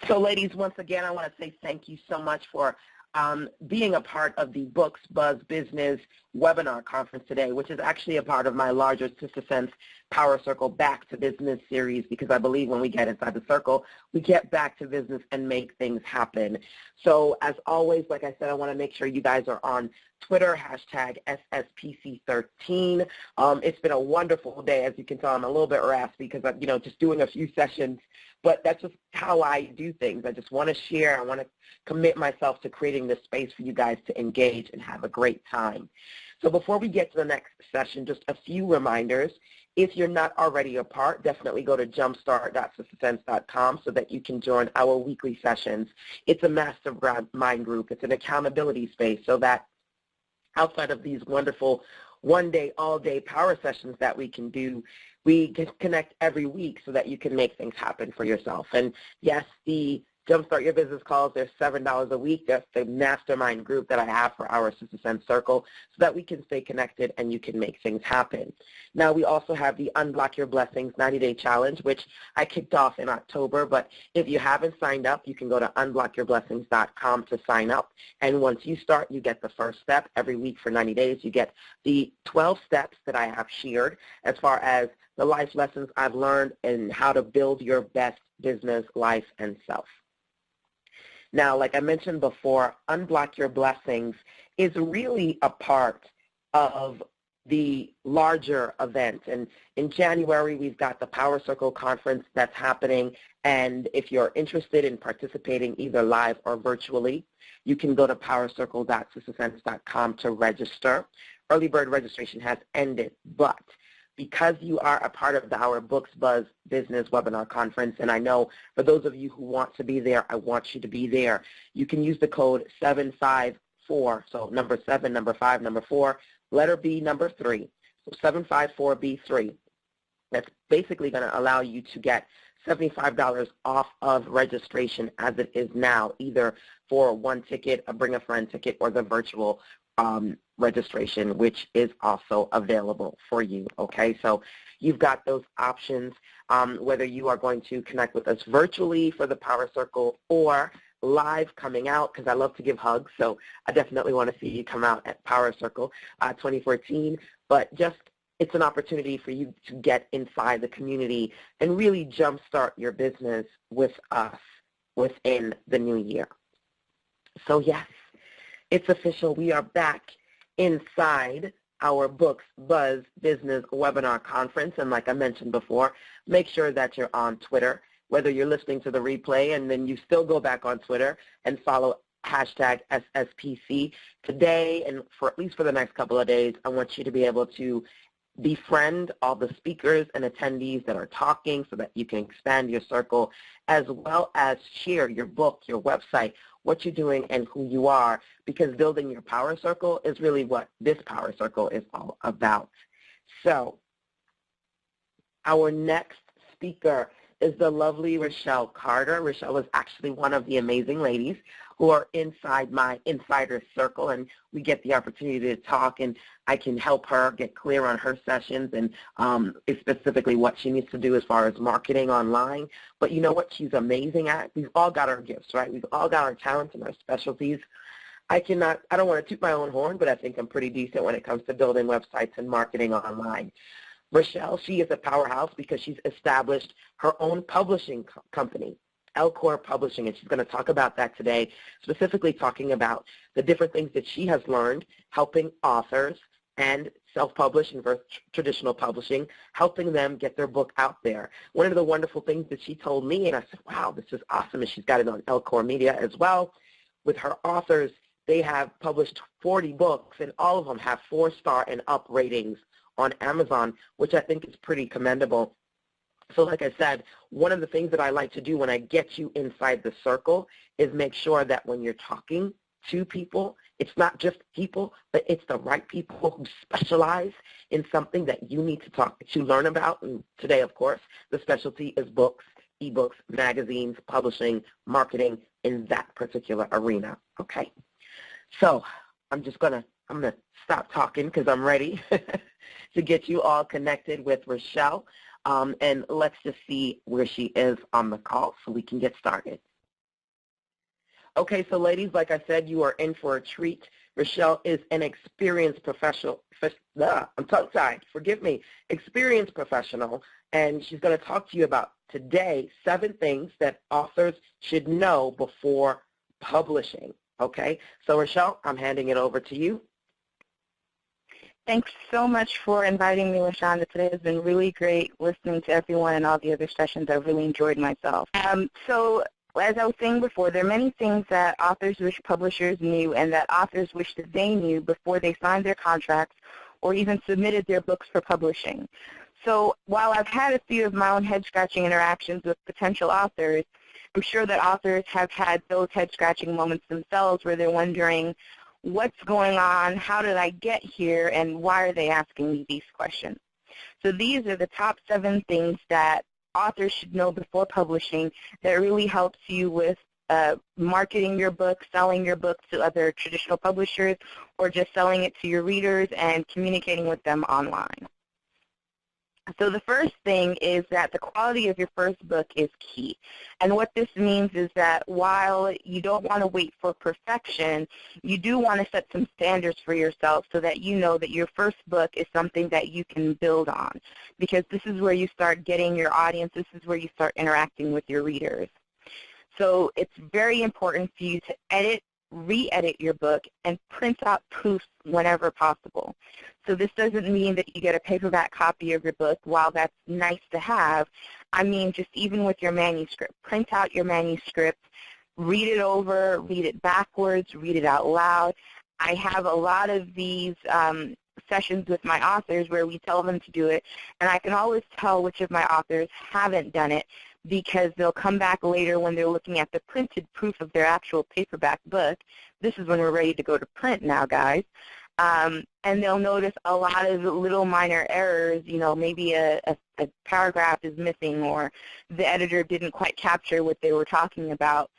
So ladies, once again, I want to say thank you so much for being a part of the Books Buzz Business webinar conference today, which is actually a part of my larger Sister Sense Power Circle Back to Business series, because I believe when we get inside the circle, we get back to business and make things happen. So as always, like I said, I want to make sure you guys are on Twitter, hashtag SSPC13. It's been a wonderful day. As you can tell, I'm a little bit raspy because I'm, just doing a few sessions, but that's just how I do things. I just want to share. I want to commit myself to creating this space for you guys to engage and have a great time. So before we get to the next session, just a few reminders. If you're not already a part, definitely go to jumpstart.sistersense.com so that you can join our weekly sessions. It's a mastermind group. It's an accountability space so that outside of these wonderful one-day, all-day power sessions that we can do, we can connect every week so that you can make things happen for yourself. And yes, the Jumpstart Your Business calls, they're $7 a week. That's the mastermind group that I have for our Sister Sense Circle so that we can stay connected and you can make things happen. Now, we also have the Unblock Your Blessings 90-Day Challenge, which I kicked off in October. But if you haven't signed up, you can go to unblockyourblessings.com to sign up. And once you start, you get the first step. Every week for 90 days, you get the 12 steps that I have shared as far as the life lessons I've learned and how to build your best business, life, and self. Now, like I mentioned before, Unblock Your Blessings is really a part of the larger event. And in January, we've got the Power Circle Conference that's happening. And if you're interested in participating either live or virtually, you can go to powercircle.sistersense.com to register. Early bird registration has ended, but because you are a part of our Books Buzz Business Webinar Conference, and I know for those of you who want to be there, I want you to be there, you can use the code 754, so number 7, number 5, number 4, letter B, number 3, so 754B3. That's basically going to allow you to get $75 off of registration as it is now, either for one ticket, a Bring a Friend ticket, or the virtual registration, which is also available for you, okay? So you've got those options, whether you are going to connect with us virtually for the Power Circle or live coming out, because I love to give hugs, so I definitely want to see you come out at Power Circle 2014, but just it's an opportunity for you to get inside the community and really jumpstart your business with us within the new year. So yes, it's official. We are back inside our Books Buzz Business Webinar Conference. And like I mentioned before, make sure that you're on Twitter, whether you're listening to the replay and then you still go back on Twitter and follow hashtag SSPC. Today, and for at least for the next couple of days, I want you to be able to befriend all the speakers and attendees that are talking so that you can expand your circle, as well as share your book, your website, what you're doing, and who you are, because building your power circle is really what this power circle is all about. So our next speaker is the lovely Rochelle Carter. Rochelle is actually one of the amazing ladies who are inside my insider circle, and we get the opportunity to talk, and I can help her get clear on her sessions and specifically what she needs to do as far as marketing online. But you know what she's amazing at? We've all got our gifts, right? We've all got our talents and our specialties. I don't want to toot my own horn, but I think I'm pretty decent when it comes to building websites and marketing online. Rochelle, she is a powerhouse because she's established her own publishing company, Elcor Publishing, and she's going to talk about that today, specifically talking about the different things that she has learned helping authors and self-publishing versus traditional publishing, helping them get their book out there. One of the wonderful things that she told me, and I said, wow, this is awesome, and she's got it on Elcor Media as well. With her authors, they have published 40 books, and all of them have 4-star and up ratings on Amazon, which I think is pretty commendable. So like I said, one of the things that I like to do when I get you inside the circle is make sure that when you're talking to people, it's not just people, but it's the right people who specialize in something that you need to learn about. And today, of course, the specialty is books, ebooks, magazines, publishing, marketing in that particular arena, okay? So I'm going to stop talking because I'm ready to get you all connected with Rochelle. And let's just see where she is on the call so we can get started. Okay, so ladies, like I said, you are in for a treat. Rochelle is an experienced professional. I'm tongue-tied. Forgive me. Experienced professional, and she's going to talk to you about today 7 things that authors should know before publishing. Okay, so Rochelle, I'm handing it over to you. Thanks so much for inviting me, LaShanda. Today has been really great listening to everyone and all the other sessions. I've really enjoyed myself. So as I was saying before, there are many things that authors wish publishers knew and that authors wish that they knew before they signed their contracts or even submitted their books for publishing. So while I've had a few of my own head-scratching interactions with potential authors, I'm sure that authors have had those head-scratching moments themselves where they're wondering, what's going on, how did I get here, and why are they asking me these questions? So these are the top 7 things that authors should know before publishing that really helps you with marketing your book, selling your book to other traditional publishers, or just selling it to your readers and communicating with them online. So the first thing is that the quality of your first book is key. And what this means is that while you don't want to wait for perfection, you do want to set some standards for yourself so that you know that your first book is something that you can build on, because this is where you start getting your audience, this is where you start interacting with your readers. So it's very important for you to edit, re-edit your book, and print out proofs whenever possible. So this doesn't mean that you get a paperback copy of your book. While that's nice to have, I mean just even with your manuscript. Print out your manuscript, read it over, read it backwards, read it out loud. I have a lot of these sessions with my authors where we tell them to do it, and I can always tell which of my authors haven't done it because they'll come back later when they're looking at the printed proof of their actual paperback book. This is when we're ready to go to print now, guys. And they'll notice a lot of little minor errors, you know, maybe a paragraph is missing or the editor didn't quite capture what they were talking about.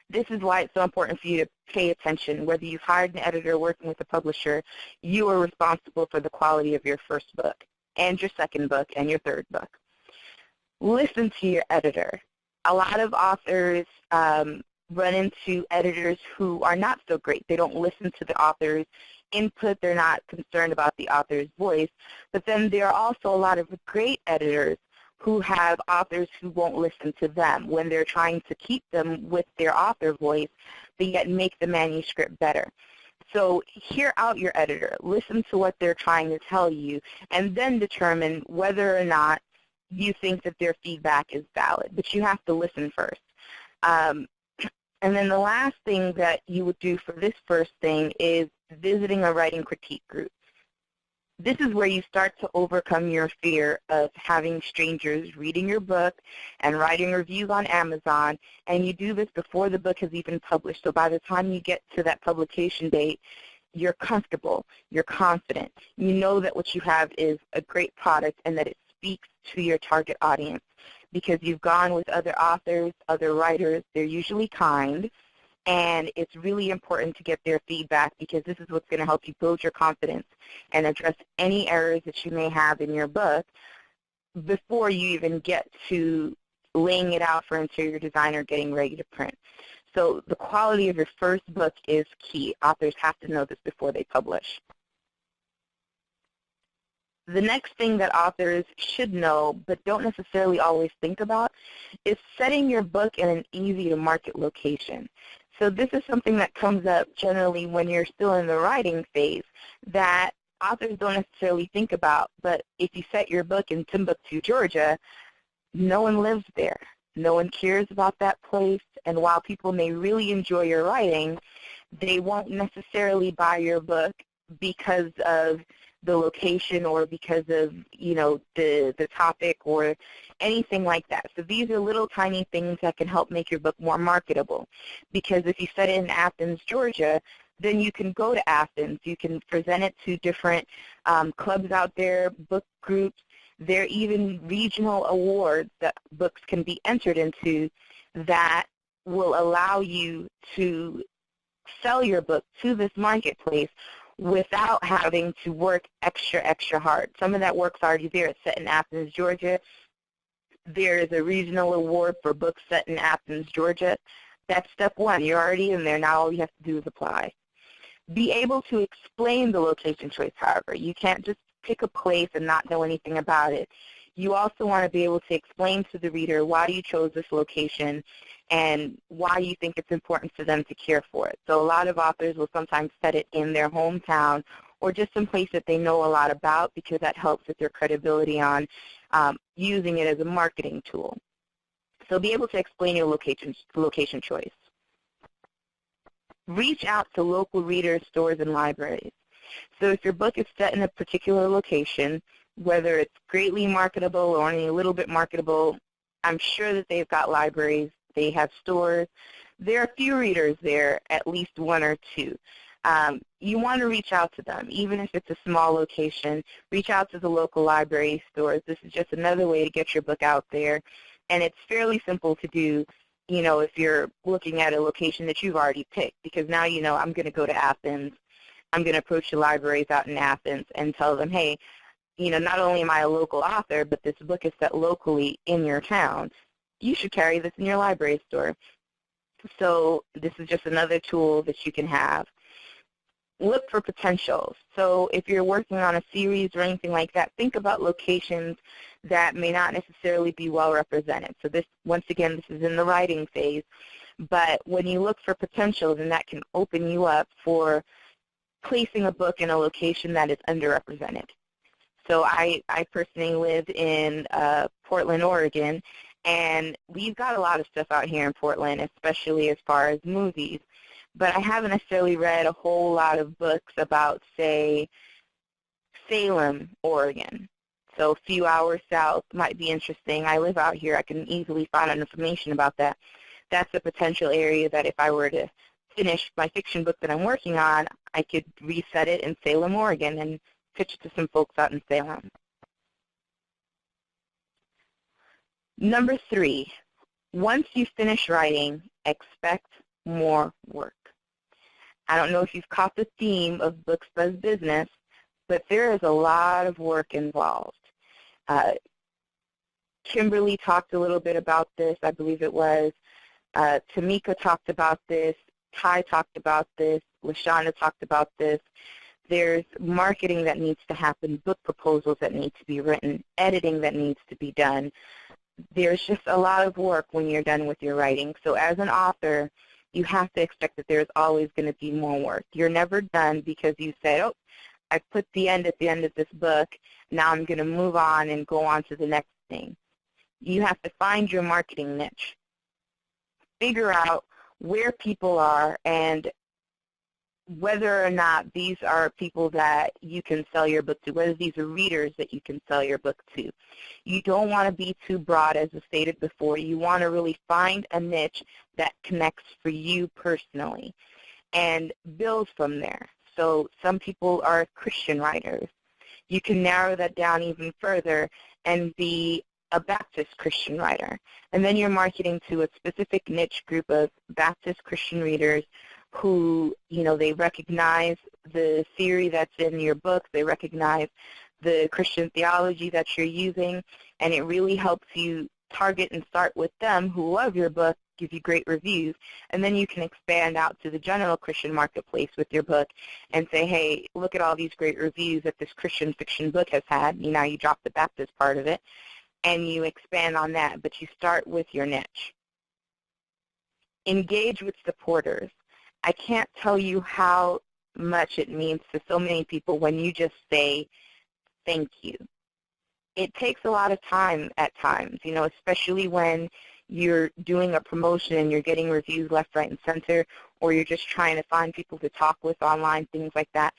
This is why it's so important for you to pay attention. Whether you've hired an editor or working with a publisher, you are responsible for the quality of your first book and your second book and your third book. Listen to your editor. A lot of authors run into editors who are not so great. They don't listen to the author's input. They're not concerned about the author's voice. But then there are also a lot of great editors who have authors who won't listen to them when they're trying to keep them with their author voice, but yet make the manuscript better. So hear out your editor. Listen to what they're trying to tell you, and then determine whether or not you think that their feedback is valid. But you have to listen first. And then the last thing that you would do for this first thing is visiting a writing critique group. This is where you start to overcome your fear of having strangers reading your book and writing reviews on Amazon, and you do this before the book has even published. So by the time you get to that publication date, you're comfortable, you're confident. You know that what you have is a great product and that it speaks to your target audience because you've gone with other authors, other writers. They're usually kind. And it's really important to get their feedback because this is what's going to help you build your confidence and address any errors that you may have in your book before you even get to laying it out for interior design or getting ready to print. So the quality of your first book is key. Authors have to know this before they publish. The next thing that authors should know but don't necessarily always think about is setting your book in an easy-to-market location. So this is something that comes up generally when you're still in the writing phase that authors don't necessarily think about. But if you set your book in Timbuktu, Georgia, no one lives there. No one cares about that place. And while people may really enjoy your writing, they won't necessarily buy your book because of the location or because of, you know, the topic or anything like that. So these are little tiny things that can help make your book more marketable. Because if you set it in Athens, Georgia, then you can go to Athens. You can present it to different clubs out there, book groups. There are even regional awards that books can be entered into that will allow you to sell your book to this marketplace without having to work extra hard. Some of that work's already there. It's set in Athens, Georgia. There is a regional award for books set in Athens, Georgia. That's step one. You're already in there. Now all you have to do is apply. Be able to explain the location choice, however. You can't just pick a place and not know anything about it. You also want to be able to explain to the reader why you chose this location and why you think it's important for them to care for it. So a lot of authors will sometimes set it in their hometown or just some place that they know a lot about, because that helps with their credibility on using it as a marketing tool. So be able to explain your location choice. Reach out to local readers, stores, and libraries. So if your book is set in a particular location, whether it's greatly marketable or only a little bit marketable, I'm sure that they've got libraries, they have stores. There are few readers there, at least one or two. You want to reach out to them, even if it's a small location. Reach out to the local library stores. This is just another way to get your book out there, and it's fairly simple to do, you know, if you're looking at a location that you've already picked, because now you know I'm going to go to Athens. I'm going to approach the libraries out in Athens and tell them, hey, you know, not only am I a local author, but this book is set locally in your town. You should carry this in your library store. So this is just another tool that you can have. Look for potentials. So if you're working on a series or anything like that, think about locations that may not necessarily be well represented. So this, once again, this is in the writing phase. But when you look for potentials, then that can open you up for placing a book in a location that is underrepresented. So I personally live in Portland, Oregon, and we've got a lot of stuff out here in Portland, especially as far as movies. But I haven't necessarily read a whole lot of books about, say, Salem, Oregon. So a few hours south might be interesting. I live out here. I can easily find out information about that. That's a potential area that if I were to finish my fiction book that I'm working on, I could reset it in Salem, Oregon, and pitch it to some folks out in Salem. Number 3, once you finish writing, expect more work. I don't know if you've caught the theme of Books Buzz Business, but there is a lot of work involved. Kimberly talked a little bit about this, I believe it was. Tamika talked about this. Ty talked about this. LaShanda talked about this. There's marketing that needs to happen, book proposals that need to be written, editing that needs to be done. There's just a lot of work when you're done with your writing. So as an author, you have to expect that there's always going to be more work. You're never done because you said, oh, I put the end at the end of this book. Now I'm going to move on and go on to the next thing. You have to find your marketing niche. Figure out where people are and whether or not these are people that you can sell your book to, whether these are readers that you can sell your book to. You don't want to be too broad, as I stated before. You want to really find a niche that connects for you personally and build from there. So some people are Christian writers. You can narrow that down even further and be a Baptist Christian writer. And then you're marketing to a specific niche group of Baptist Christian readers who, you know, they recognize the theory that's in your book, they recognize the Christian theology that you're using, and it really helps you target and start with them who love your book, give you great reviews, and then you can expand out to the general Christian marketplace with your book and say, hey, look at all these great reviews that this Christian fiction book has had. You know, you drop the Baptist part of it, and you expand on that, but you start with your niche. Engage with supporters. I can't tell you how much it means to so many people when you just say thank you. It takes a lot of time at times, you know, especially when you're doing a promotion and you're getting reviews left, right, and center, or you're just trying to find people to talk with online, things like that.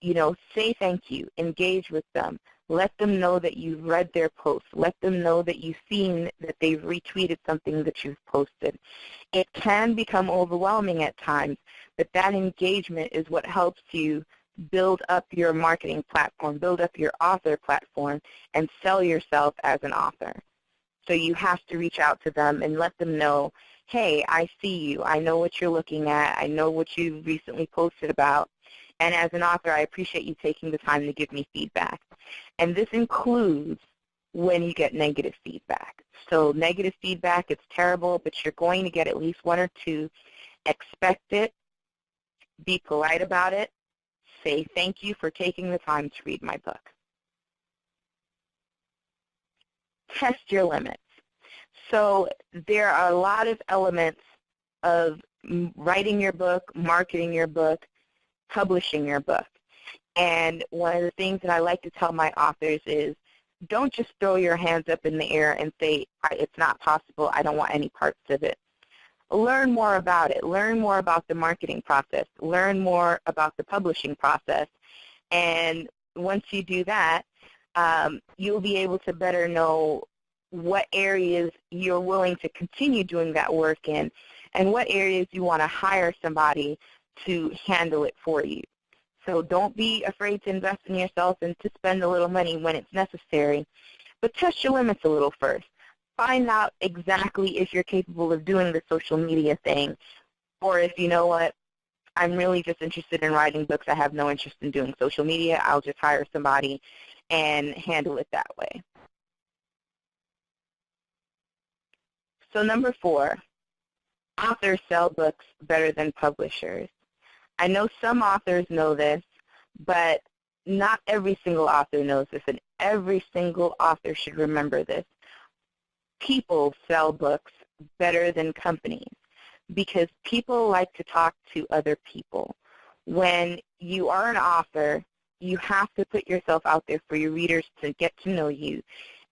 You know, say thank you. Engage with them. Let them know that you've read their post. Let them know that you've seen that they've retweeted something that you've posted. It can become overwhelming at times, but that engagement is what helps you build up your marketing platform, build up your author platform, and sell yourself as an author. So you have to reach out to them and let them know, hey, I see you. I know what you're looking at. I know what you recently posted about. And as an author, I appreciate you taking the time to give me feedback. And this includes when you get negative feedback. So negative feedback, it's terrible, but you're going to get at least one or two. Expect it. Be polite about it. Say thank you for taking the time to read my book. Test your limits. So there are a lot of elements of writing your book, marketing your book, publishing your book. And one of the things that I like to tell my authors is, don't just throw your hands up in the air and say, it's not possible, I don't want any parts of it. Learn more about it. Learn more about the marketing process. Learn more about the publishing process. And once you do that, you'll be able to better know what areas you're willing to continue doing that work in and what areas you want to hire somebody to handle it for you. So don't be afraid to invest in yourself and to spend a little money when it's necessary, but test your limits a little first. Find out exactly if you're capable of doing the social media thing, or if you know what, I'm really just interested in writing books. I have no interest in doing social media. I'll just hire somebody and handle it that way. So number 4, authors sell books better than publishers. I know some authors know this, but not every single author knows this, and every single author should remember this. People sell books better than companies because people like to talk to other people. When you are an author, you have to put yourself out there for your readers to get to know you,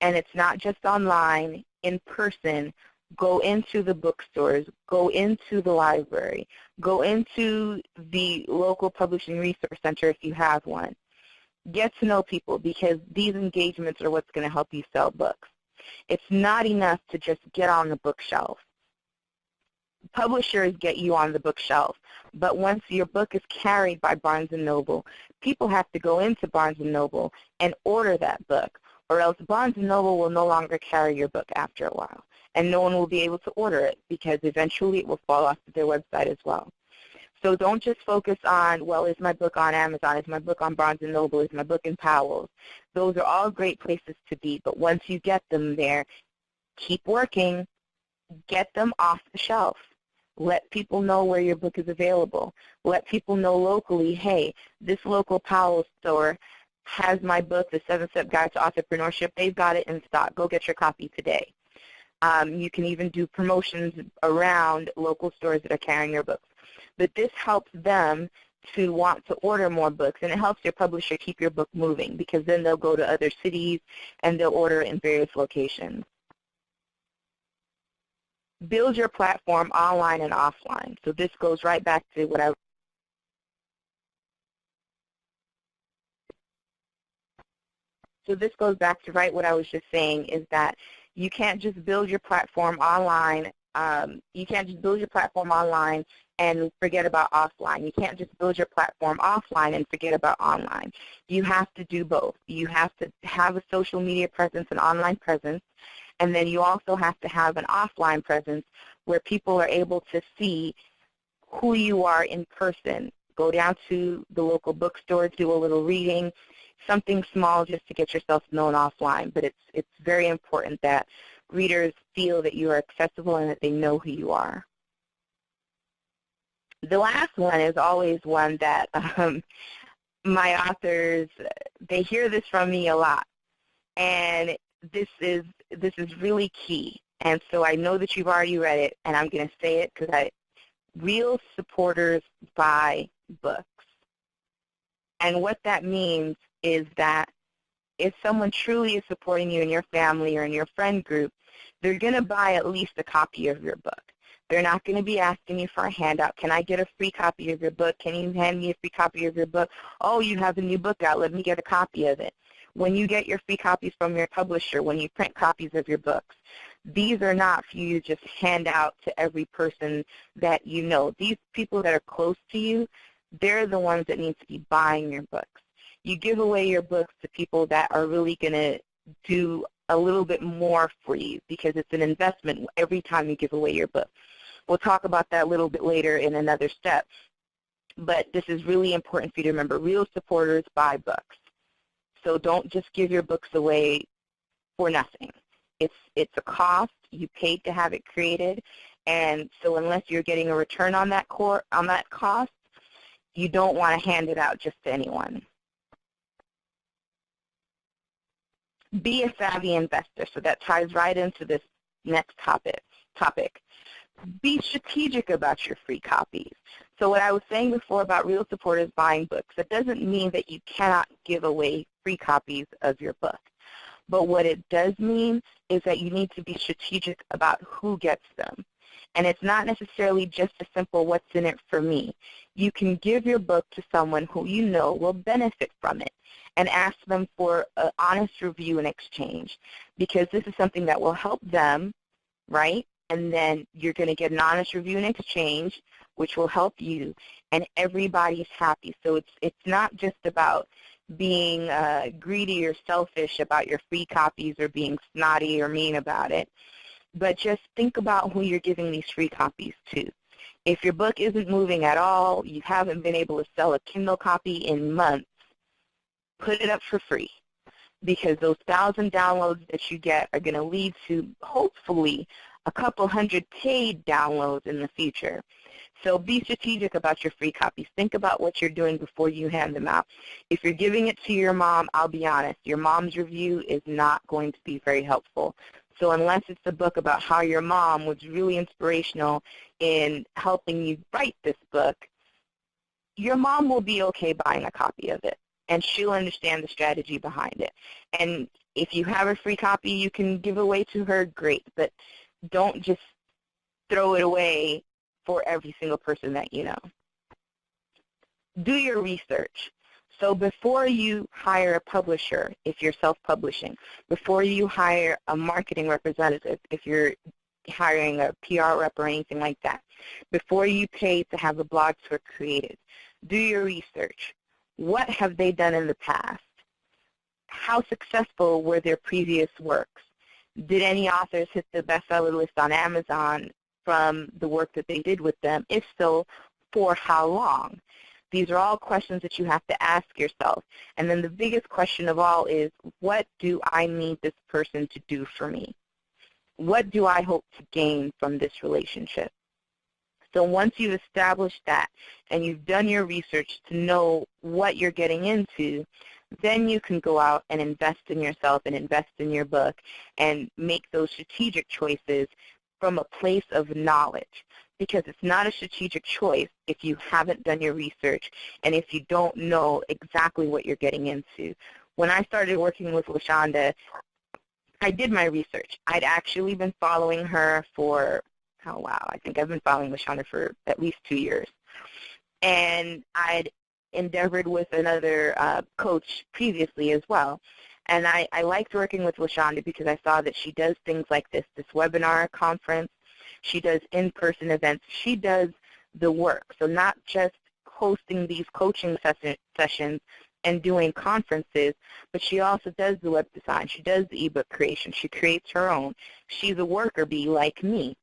and it's not just online, in person. Go into the bookstores, go into the library, go into the local publishing resource center if you have one. Get to know people because these engagements are what's going to help you sell books. It's not enough to just get on the bookshelf. Publishers get you on the bookshelf, but once your book is carried by Barnes & Noble, people have to go into Barnes & Noble and order that book, or else Barnes & Noble will no longer carry your book after a while. And no one will be able to order it because eventually it will fall off of their website as well. So don't just focus on, well, is my book on Amazon? Is my book on Barnes & Noble? Is my book in Powell's? Those are all great places to be, but once you get them there, keep working. Get them off the shelf. Let people know where your book is available. Let people know locally, hey, this local Powell's store has my book, The 7-Step Guide to Entrepreneurship. They've got it in stock. Go get your copy today. You can even do promotions around local stores that are carrying your books. But this helps them to want to order more books, and it helps your publisher keep your book moving because then they'll go to other cities and they'll order in various locations. Build your platform online and offline. So this goes right back to what I what I was just saying, is that you can't just build your platform online. You can't just build your platform online and forget about offline. You can't just build your platform offline and forget about online. You have to do both. You have to have a social media presence, an online presence, and then you also have to have an offline presence where people are able to see who you are in person. Go down to the local bookstore, do a little reading, something small just to get yourself known offline. But it's very important that readers feel that you are accessible and that they know who you are. The last one is always one that my authors, they hear this from me a lot, and this is really key. And so I know that you've already read it, and I'm going to say it because real supporters buy books. And what that means is that if someone truly is supporting you in your family or in your friend group, they're going to buy at least a copy of your book. They're not going to be asking you for a handout. Can I get a free copy of your book? Can you hand me a free copy of your book? Oh, you have a new book out. Let me get a copy of it. When you get your free copies from your publisher, when you print copies of your books, these are not for you to just hand out to every person that you know. These people that are close to you, they're the ones that need to be buying your books. You give away your books to people that are really going to do a little bit more for you because it's an investment every time you give away your book. We'll talk about that a little bit later in another step. But this is really important for you to remember. Real supporters buy books. So don't just give your books away for nothing. It's a cost. You paid to have it created, and so unless you're getting a return on that cost, you don't want to hand it out just to anyone. Be a savvy investor. So that ties right into this next topic. Be strategic about your free copies. So what I was saying before about real supporters buying books, that doesn't mean that you cannot give away free copies of your book. But what it does mean is that you need to be strategic about who gets them. And it's not necessarily just a simple what's in it for me. You can give your book to someone who you know will benefit from it and ask them for an honest review in exchange, because this is something that will help them, right? And then you're going to get an honest review in exchange, which will help you, and everybody's happy. So it's not just about being greedy or selfish about your free copies or being snotty or mean about it, but just think about who you're giving these free copies to. If your book isn't moving at all, you haven't been able to sell a Kindle copy in months, put it up for free, because those 1,000 downloads that you get are going to lead to, hopefully, a couple hundred paid downloads in the future. So be strategic about your free copies. Think about what you're doing before you hand them out. If you're giving it to your mom, I'll be honest, your mom's review is not going to be very helpful. So unless it's a book about how your mom was really inspirational in helping you write this book, your mom will be okay buying a copy of it, and she'll understand the strategy behind it. And if you have a free copy you can give away to her, great, but don't just throw it away for every single person that you know. Do your research. So before you hire a publisher, if you're self-publishing, before you hire a marketing representative, if you're hiring a PR rep or anything like that, before you pay to have a blog tour created, do your research. What have they done in the past? How successful were their previous works? Did any authors hit the bestseller list on Amazon from the work that they did with them? If so, for how long? These are all questions that you have to ask yourself. And then the biggest question of all is, what do I need this person to do for me? What do I hope to gain from this relationship? So once you've established that and you've done your research to know what you're getting into, then you can go out and invest in yourself and invest in your book and make those strategic choices from a place of knowledge, because it's not a strategic choice if you haven't done your research and if you don't know exactly what you're getting into. When I started working with LaShanda, I did my research. I'd actually been following her for, oh wow, I think I've been following LaShanda for at least 2 years. And I'd endeavored with another coach previously as well. And I liked working with LaShanda because I saw that she does things like this webinar conference. She does in-person events. She does the work. So not just hosting these coaching sessions and doing conferences, but she also does the web design. She does the ebook creation. She creates her own. She's a worker bee like me.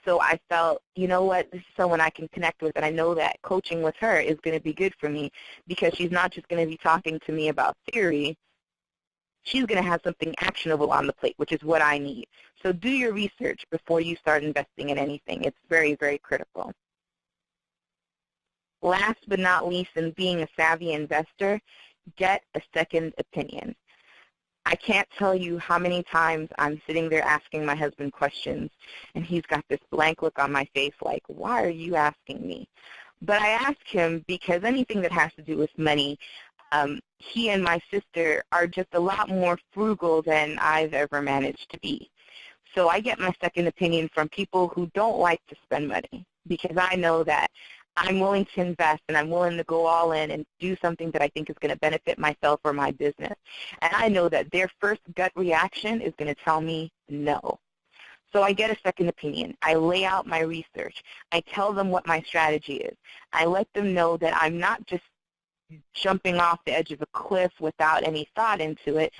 So I felt, you know what, this is someone I can connect with, and I know that coaching with her is going to be good for me because she's not just going to be talking to me about theory. She's going to have something actionable on the plate, which is what I need. So do your research before you start investing in anything. It's very, very critical. Last but not least, in being a savvy investor, get a second opinion. I can't tell you how many times I'm sitting there asking my husband questions, and he's got this blank look on my face like, why are you asking me? But I ask him because anything that has to do with money, he and my sister are just a lot more frugal than I've ever managed to be. So I get my second opinion from people who don't like to spend money, because I know that I'm willing to invest and I'm willing to go all in and do something that I think is going to benefit myself or my business. And I know that their first gut reaction is going to tell me no. So I get a second opinion. I lay out my research. I tell them what my strategy is. I let them know that I'm not just jumping off the edge of a cliff without any thought into it.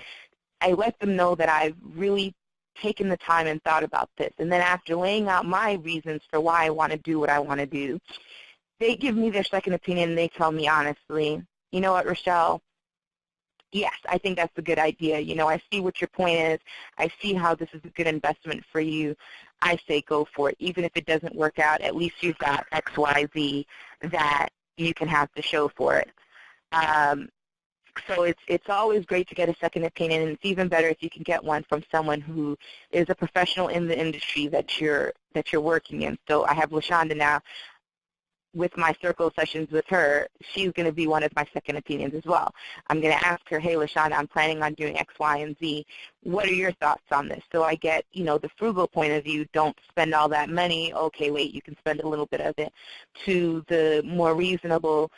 I let them know that I've really taken the time and thought about this. And then after laying out my reasons for why I want to do what I want to do, they give me their second opinion and they tell me honestly, you know what, Rochelle, Yes, I think that's a good idea. You know, I see what your point is. I see how this is a good investment for you. I say go for it. Even if it doesn't work out, at least you've got X, Y, Z that you can have to show for it. So it's always great to get a second opinion, and it's even better if you can get one from someone who is a professional in the industry that you're working in. So I have LaShanda now. With my circle sessions with her, she's going to be one of my second opinions as well. I'm going to ask her, hey, LaShanda, I'm planning on doing X, Y, and Z. What are your thoughts on this? So I get, you know, the frugal point of view, don't spend all that money. Okay, wait, you can spend a little bit of it, to the more reasonable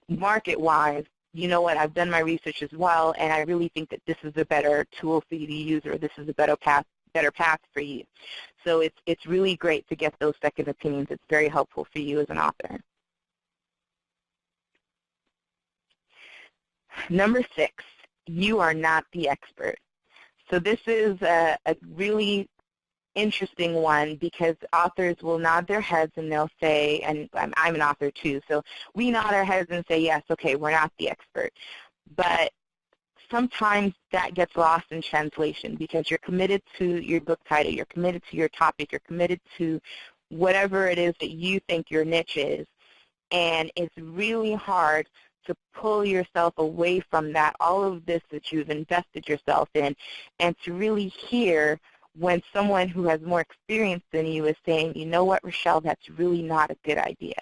market-wise. You know what, I've done my research as well, and I really think that this is a better tool for you to use, or this is a better path for you. So it's really great to get those second opinions. It's very helpful for you as an author. Number 6, you are not the expert. So this is a really interesting one, because authors will nod their heads and they'll say, and I'm an author too, so we nod our heads and say, yes, okay, we're not the expert. But sometimes that gets lost in translation, because you're committed to your book title, you're committed to your topic, you're committed to whatever it is that you think your niche is, and it's really hard to pull yourself away from that, all of this that you've invested yourself in, and to really hear when someone who has more experience than you is saying, you know what, Rochelle, that's really not a good idea.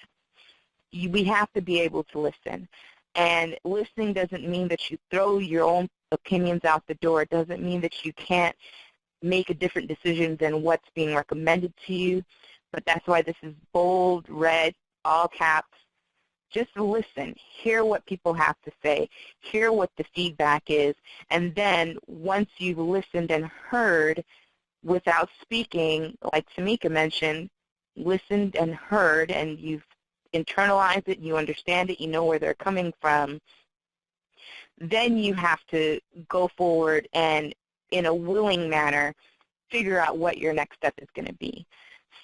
We have to be able to listen. And listening doesn't mean that you throw your own opinions out the door. It doesn't mean that you can't make a different decision than what's being recommended to you. But that's why this is bold, red, all caps. Just listen. Hear what people have to say. Hear what the feedback is. And then once you've listened and heard without speaking, like Tamika mentioned, listened and heard, and you've internalized it, you understand it, you know where they're coming from, then you have to go forward and, in a willing manner, figure out what your next step is going to be.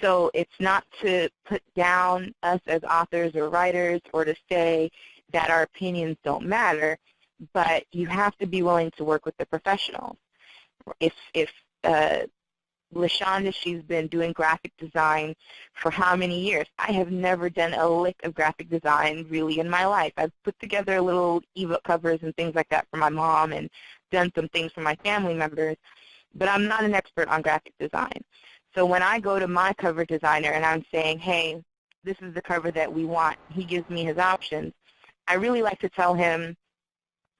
So it's not to put down us as authors or writers, or to say that our opinions don't matter, but you have to be willing to work with the professionals. If LaShanda, she's been doing graphic design for how many years? I have never done a lick of graphic design really in my life. I've put together little ebook covers and things like that for my mom, and done some things for my family members, but I'm not an expert on graphic design. So when I go to my cover designer and I'm saying, hey, this is the cover that we want, he gives me his options, I really like to tell him,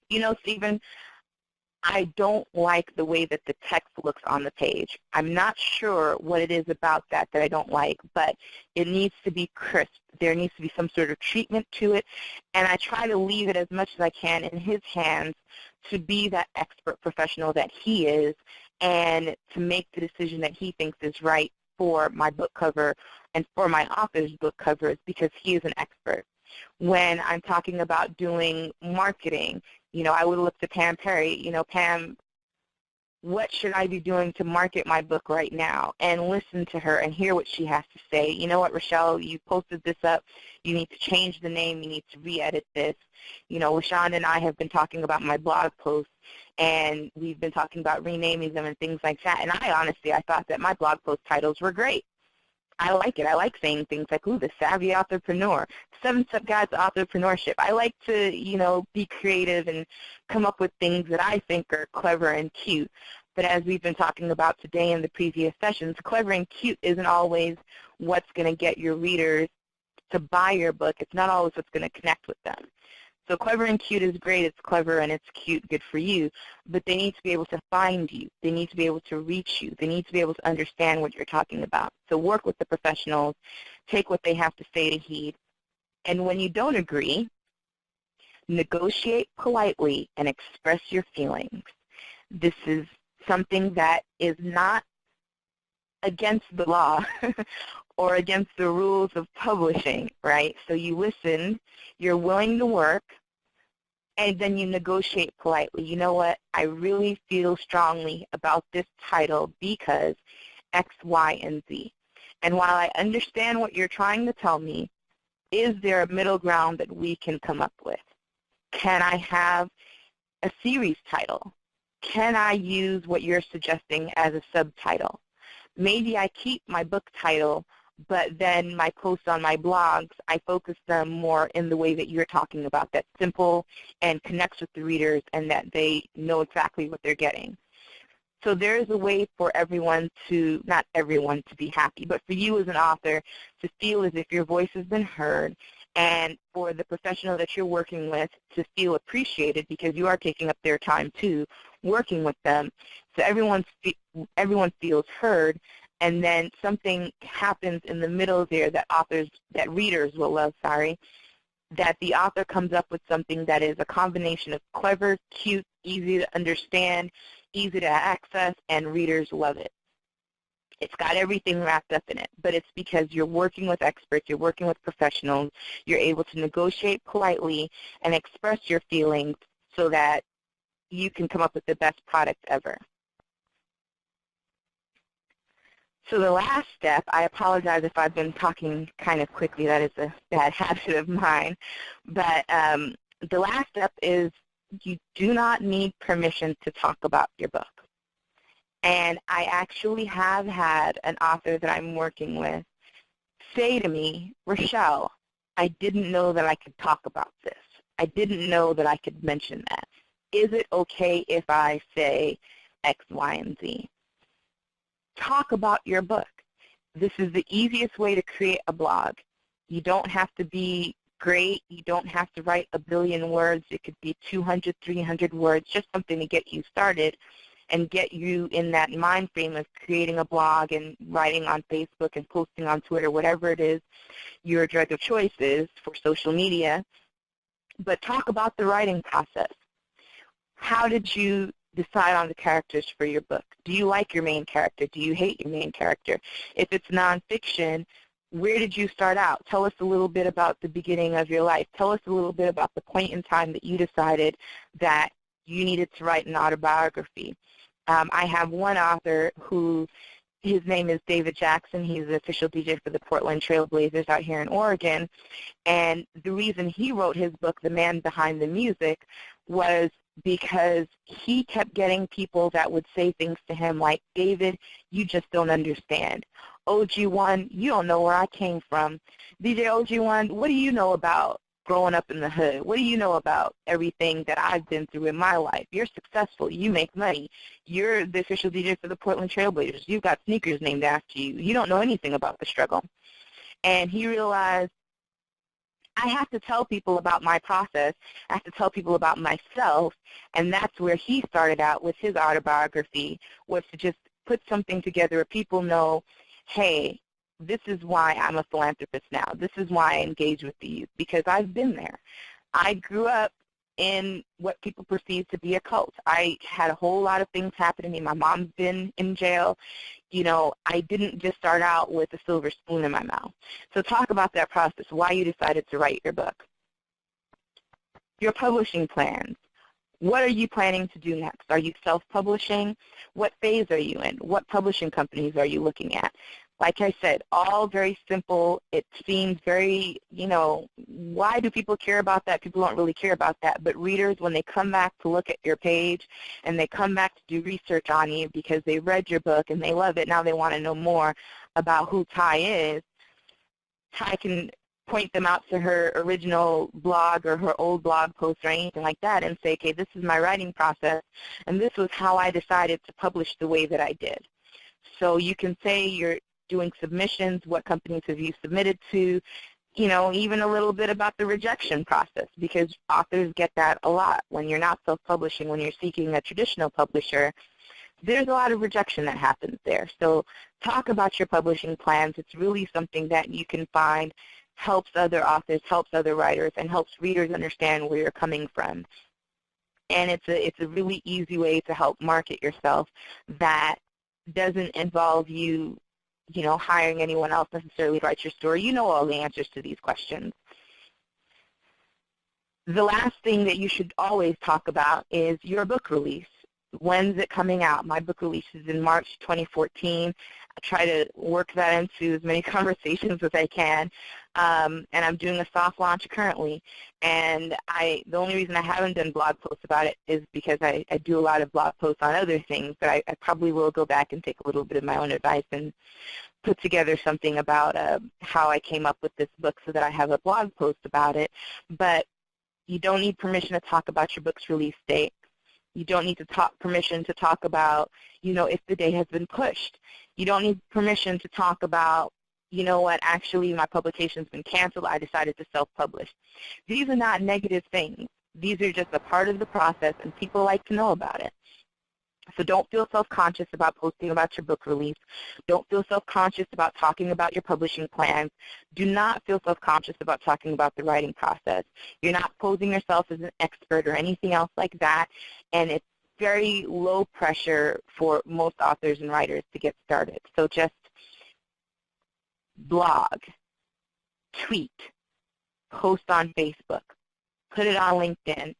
you know, Stephen, I don't like the way that the text looks on the page. I'm not sure what it is about that I don't like, but it needs to be crisp. There needs to be some sort of treatment to it, and I try to leave it as much as I can in his hands to be that expert professional that he is, and to make the decision that he thinks is right for my book cover and for my author's book covers, because he is an expert. When I'm talking about doing marketing, you know, I would look to Pam Perry, you know, Pam, what should I be doing to market my book right now? And listen to her and hear what she has to say. You know what, Rochelle, you posted this up. You need to change the name. You need to re-edit this. You know, LaShanda and I have been talking about my blog posts, and we've been talking about renaming them and things like that. And I thought that my blog post titles were great. I like it. I like saying things like, ooh, the savvy entrepreneur, 7-step guide to entrepreneurship. I like to, you know, be creative and come up with things that I think are clever and cute. But as we've been talking about today in the previous sessions, clever and cute isn't always what's going to get your readers to buy your book. It's not always what's going to connect with them. So clever and cute is great. It's clever and it's cute, good for you. But they need to be able to find you. They need to be able to reach you. They need to be able to understand what you're talking about. So work with the professionals. Take what they have to say to heed. And when you don't agree, negotiate politely and express your feelings. This is something that is not against the law or against the rules of publishing, right? So you listen, you're willing to work, and then you negotiate politely. You know what? I really feel strongly about this title because X, Y, and Z. And while I understand what you're trying to tell me, is there a middle ground that we can come up with? Can I have a series title? Can I use what you're suggesting as a subtitle? Maybe I keep my book title, but then my posts on my blogs, I focus them more in the way that you're talking about, that's simple and connects with the readers and that they know exactly what they're getting. So there is a way for everyone to, not everyone to be happy, but for you as an author to feel as if your voice has been heard, and for the professional that you're working with to feel appreciated because you are taking up their time too, working with them. So everyone feels heard, and then something happens in the middle there that readers will love, that the author comes up with something that is a combination of clever, cute, easy to understand, easy to access, and readers love it. It's got everything wrapped up in it, but it's because you're working with experts, you're working with professionals, you're able to negotiate politely and express your feelings so that you can come up with the best product ever. So the last step, I apologize if I've been talking kind of quickly, that is a bad habit of mine, but the last step is you do not need permission to talk about your book. And I actually have had an author that I'm working with say to me, Rochelle, I didn't know that I could talk about this. I didn't know that I could mention that. Is it okay if I say X, Y, and Z? Talk about your book. This is the easiest way to create a blog. You don't have to be great. You don't have to write a billion words. It could be 200, 300 words, just something to get you started and get you in that mind frame of creating a blog and writing on Facebook and posting on Twitter, whatever it is your drug of choice is for social media. But talk about the writing process. How did you decide on the characters for your book? Do you like your main character? Do you hate your main character? If it's nonfiction, where did you start out? Tell us a little bit about the beginning of your life. Tell us a little bit about the point in time that you decided that you needed to write an autobiography. I have one author who, his name is David Jackson. He's the official DJ for the Portland Trail Blazers out here in Oregon. And the reason he wrote his book, The Man Behind the Music, was because he kept getting people that would say things to him like, David, you just don't understand. OG1, you don't know where I came from. DJ OG1, what do you know about growing up in the hood? What do you know about everything that I've been through in my life? You're successful. You make money. You're the official DJ for the Portland Trail Blazers. You've got sneakers named after you. You don't know anything about the struggle. And he realized, I have to tell people about my process. I have to tell people about myself. And that's where he started out with his autobiography, was to just put something together where people know, hey, this is why I'm a philanthropist now. This is why I engage with the youth, because I've been there. I grew up in what people perceive to be a cult. I had a whole lot of things happen to me. My mom's been in jail. You know, I didn't just start out with a silver spoon in my mouth. So talk about that process, why you decided to write your book. Your publishing plans. What are you planning to do next? Are you self-publishing? What phase are you in? What publishing companies are you looking at? Like I said, all very simple. It seems very, you know, why do people care about that? People don't really care about that. But readers, when they come back to look at your page and they come back to do research on you because they read your book and they love it, now they want to know more about who Ty is, Ty can point them out to her original blog or her old blog post or anything like that and say, okay, this is my writing process, and this was how I decided to publish the way that I did. So you can say you're doing submissions, what companies have you submitted to, you know, even a little bit about the rejection process, because authors get that a lot. When you're not self-publishing, when you're seeking a traditional publisher, there's a lot of rejection that happens there. So talk about your publishing plans. It's really something that you can find helps other authors, helps other writers, and helps readers understand where you're coming from. And it's a really easy way to help market yourself that doesn't involve you, you know, hiring anyone else necessarily to write your story. You know all the answers to these questions. The last thing that you should always talk about is your book release. When's it coming out? My book release is in March 2014. try to work that into as many conversations as I can. And I'm doing a soft launch currently. And the only reason I haven't done blog posts about it is because I do a lot of blog posts on other things, but I probably will go back and take a little bit of my own advice and put together something about how I came up with this book so that I have a blog post about it. But you don't need permission to talk about your book's release date. You don't need permission to talk about, if the date has been pushed. You don't need permission to talk about, you know what, actually my publication's been canceled, I decided to self-publish. These are not negative things. These are just a part of the process, and people like to know about it. So don't feel self-conscious about posting about your book release. Don't feel self-conscious about talking about your publishing plans. Do not feel self-conscious about talking about the writing process. You're not posing yourself as an expert or anything else like that, and it's very low pressure for most authors and writers to get started. So just blog, tweet, post on Facebook, put it on LinkedIn.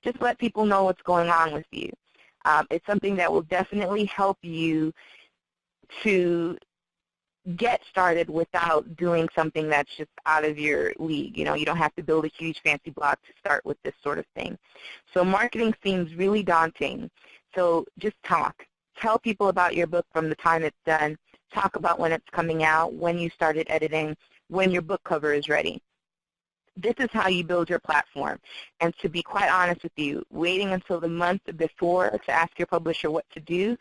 Just let people know what's going on with you. It's something that will definitely help you to get started without doing something that's just out of your league. You don't have to build a huge fancy blog to start with this sort of thing. So marketing seems really daunting. So just talk. Tell people about your book from the time it's done. Talk about when it's coming out, when you started editing, when your book cover is ready. This is how you build your platform. And to be quite honest with you, waiting until the month before to ask your publisher what to do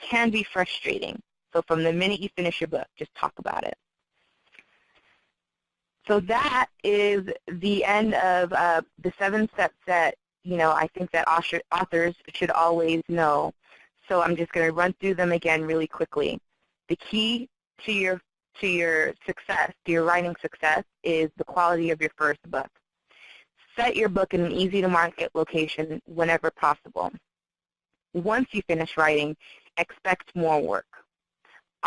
can be frustrating. So from the minute you finish your book, just talk about it. So that is the end of the 7 steps that, I think that authors should always know. So I'm just going to run through them again really quickly. The key to your success, to your writing success, is the quality of your first book. Set your book in an easy-to-market location whenever possible. Once you finish writing, expect more work.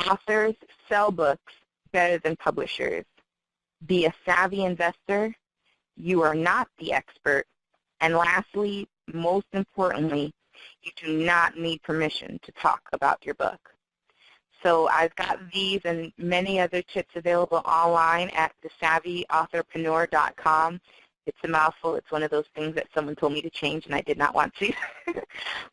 Authors sell books better than publishers. Be a savvy investor. You are not the expert. And lastly, most importantly, you do not need permission to talk about your book. So I've got these and many other tips available online at thesavvyauthorpreneur.com. It's a mouthful. It's one of those things that someone told me to change, and I did not want to.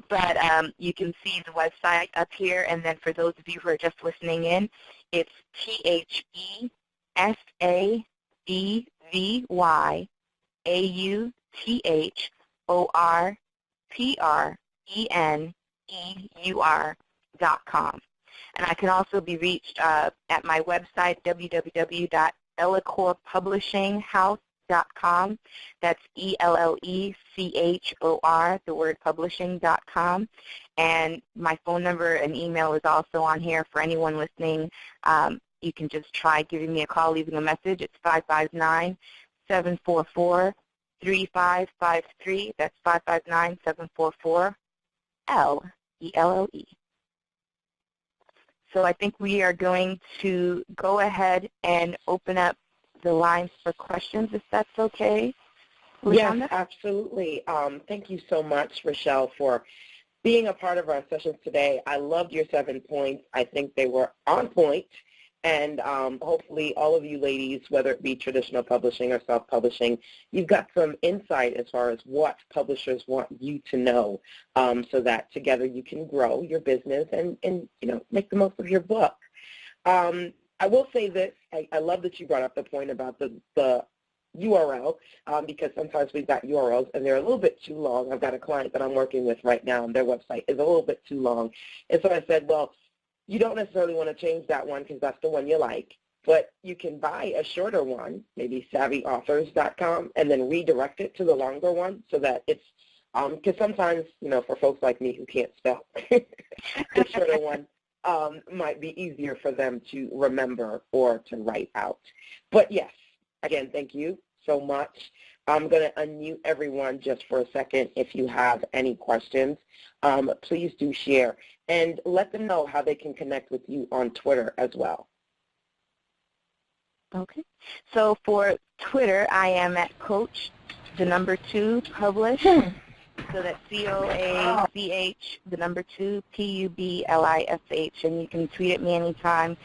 But you can see the website up here. And then for those of you who are just listening in, it's TheSavvyAuthorpreneur.com. And I can also be reached at my website, www.ellecorpublishinghouse.com. That's ELLECHOR, the word publishing.com. And my phone number and email is also on here for anyone listening. You can just try giving me a call, leaving a message. It's 559-744-3553. That's 559-744-ELLE. So I think we are going to go ahead and open up the lines for questions, if that's okay. LaShanda? Yes, absolutely. Thank you so much, Rochelle, for being a part of our sessions today. I loved your 7 points. I think they were on point. And hopefully all of you ladies, whether it be traditional publishing or self-publishing, you've got some insight as far as what publishers want you to know, so that together you can grow your business and make the most of your book. I will say this. I love that you brought up the point about the URL, because sometimes we've got URLs and they're a little bit too long. I've got a client that I'm working with right now, and their website is a little bit too long. And so I said, well, you don't necessarily want to change that one because that's the one you like, but you can buy a shorter one, maybe savvyauthors.com, and then redirect it to the longer one so that it's, because sometimes, for folks like me who can't spell, the shorter one might be easier for them to remember or to write out. But yes, again, thank you so much. I'm going to unmute everyone just for a second. If you have any questions, please do share. And let them know how they can connect with you on Twitter as well. Okay. So for Twitter, I am at Coach, 2, Publish. So that's COACH, the number 2, PUBLISH, and you can tweet at me anytime.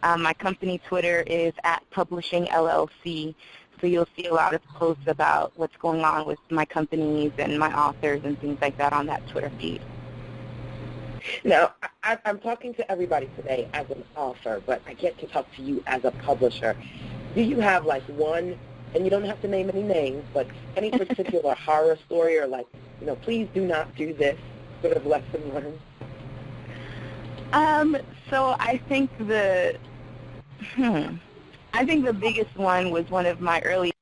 My company Twitter is @PublishingLLC, so you'll see a lot of posts about what's going on with my companies and my authors and things like that on that Twitter feed. Now, I'm talking to everybody today as an author, but I get to talk to you as a publisher. Do you have like one, and you don't have to name any names, but any particular horror story or like, you know, please do not do this sort of lesson learned? So I think the biggest one was one of my early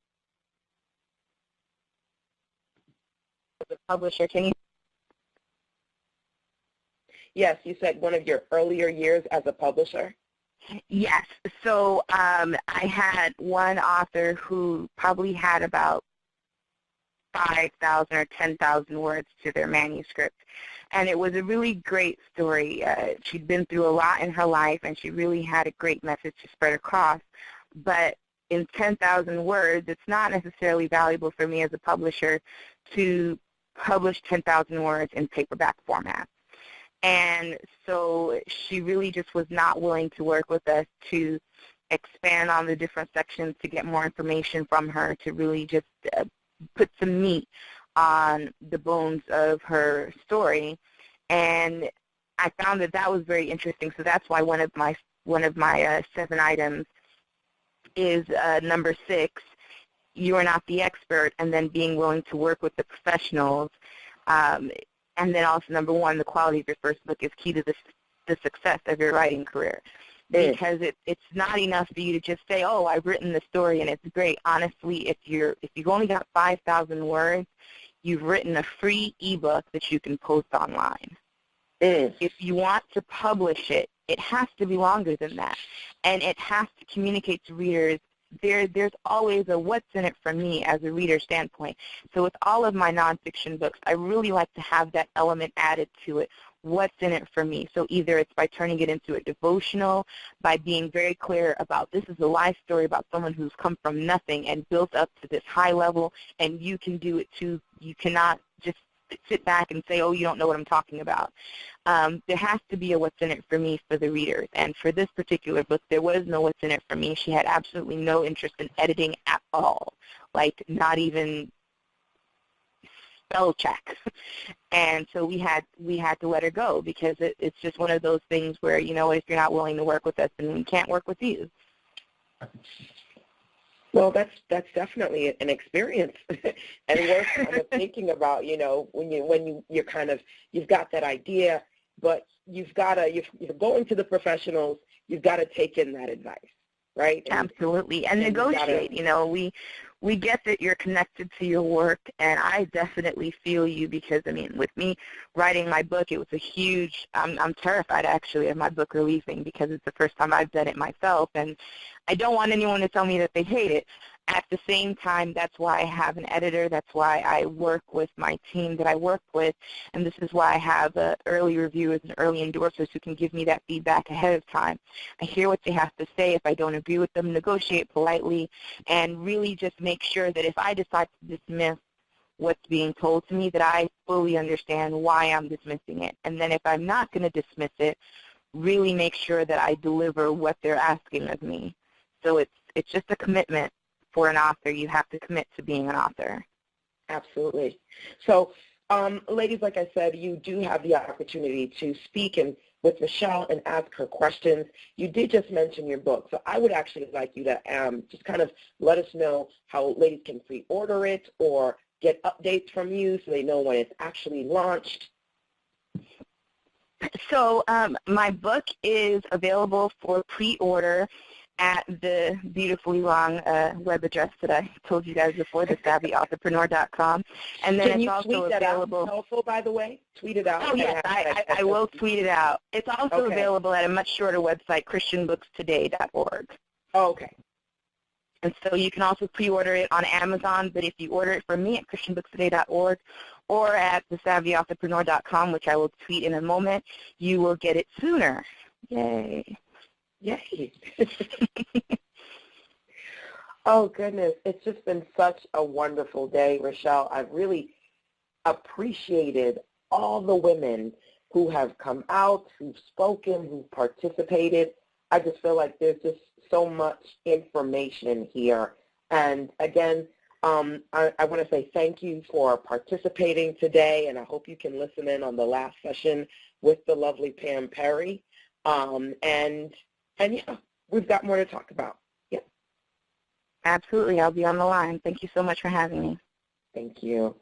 as a publisher. Can you? Yes, you said one of your earlier years as a publisher. Yes. So I had one author who probably had about 5,000 or 10,000 words to their manuscript. And it was a really great story. She'd been through a lot in her life, and she really had a great message to spread across. But in 10,000 words, it's not necessarily valuable for me as a publisher to publish 10,000 words in paperback format. And so she really just was not willing to work with us to expand on the different sections, to get more information from her, to really just put some meat on the bones of her story. And I found that that was very interesting. So that's why one of my 7 items is number 6, you are not the expert, and then being willing to work with the professionals. And then also number 1, the quality of your first book is key to the success of your writing career. Because it's not enough for you to just say, oh, I've written the story and it's great. Honestly, if you've only got 5,000 words, you've written a free ebook that you can post online. If you want to publish it, it has to be longer than that. And it has to communicate to readers. There's always a what's in it for me as a reader standpoint. So with all of my nonfiction books, I really like to have that element added to it. What's in it for me? So either it's by turning it into a devotional, by being very clear about this is a life story about someone who's come from nothing and built up to this high level, and you can do it too. You cannot just sit back and say, oh, you don't know what I'm talking about. There has to be a what's in it for me for the readers. And for this particular book, there was no what's in it for me. She had absolutely no interest in editing at all, like not even spell check. And so we had to let her go, because it's just one of those things where, you know, if you're not willing to work with us, then we can't work with you. Well, that's definitely an experience, and worth kind of thinking about. You know, when you're kind of, you've got that idea, but you're going to the professionals. You've got to take in that advice, right? Absolutely, and negotiate. You know, we get that you're connected to your work, and I definitely feel you, because, I mean, with me writing my book, it was a huge, I'm terrified actually of my book releasing, because it's the first time I've done it myself, and I don't want anyone to tell me that they hate it. At the same time, that's why I have an editor. That's why I work with my team that I work with, and this is why I have early reviewers and early endorsers who can give me that feedback ahead of time. I hear what they have to say. If I don't agree with them, negotiate politely, and really just make sure that if I decide to dismiss what's being told to me, that I fully understand why I'm dismissing it. And then if I'm not going to dismiss it, really make sure that I deliver what they're asking of me. So it's just a commitment for an author. You have to commit to being an author. Absolutely. So, ladies, like I said, you do have the opportunity to speak with Michelle and ask her questions. You did just mention your book, so I would actually like you to just kind of let us know how ladies can pre-order it or get updates from you so they know when it's actually launched. So my book is available for pre-order at the beautifully long web address that I told you guys before, thesavvyauthorpreneur.com. And then it's also available. Out? Helpful, by the way? Tweet it out. Oh, yes, I will tweet it out. It's also available at a much shorter website, christianbookstoday.org. Oh, okay. And so you can also pre-order it on Amazon, but if you order it from me at christianbookstoday.org or at thesavvyauthorpreneur.com, which I will tweet in a moment, you will get it sooner. Yay. Yay. Oh, goodness. It's just been such a wonderful day, Rochelle. I really appreciated all the women who have come out, who've spoken, who've participated. I just feel like there's just so much information here. And again, I want to say thank you for participating today, and I hope you can listen in on the last session with the lovely Pam Perry. And yeah, we've got more to talk about. Yeah. Absolutely. I'll be on the line. Thank you so much for having me. Thank you.